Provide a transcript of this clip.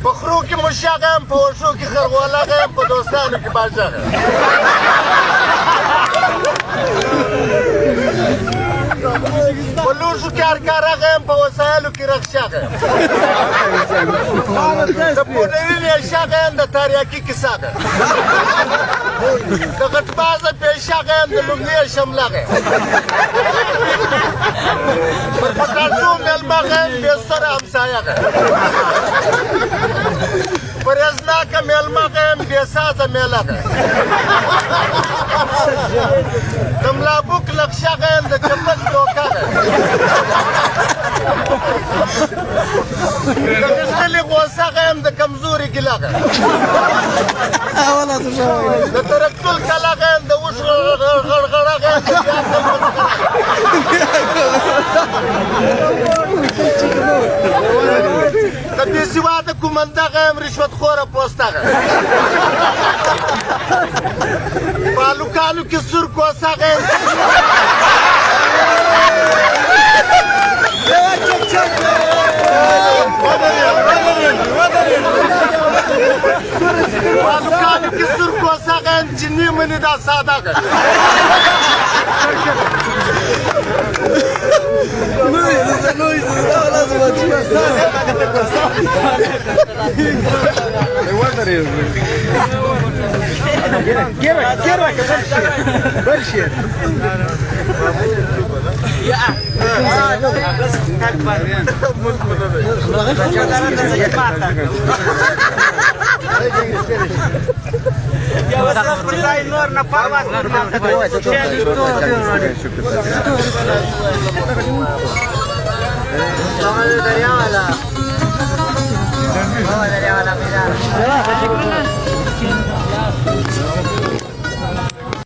په خرو کې مشاغه یم په وښو کې خرغولاغه یم په دوستانو کې باجغه په لوښو کې هرکارغه یم په وسایلو کې رخشاغه یم د پوډري نیشاغه یم د تاریاکي کیساغه د غټبازه پیشاغه یم د لومړي شملاغه یم پر پټاټو میلماغه یم بې سره همسایهغه پرېزناکه میلماغه یم بې سازه میلغه د ملابوک لغشاغه یم د چپک دوکاغه د غښتلي غوساغه یم د کمزوري ګیلاغه د ترکتل کلاغه یم د اوښ غړغړغه یم د بې سواده کومندغه یم رشوتخوره پوستغه په هلوکانو کې سور کوسغه یم هلوکانو کې سور کوسغه یم چې نه مني دا سادهغه نور نه پرواز دریا والا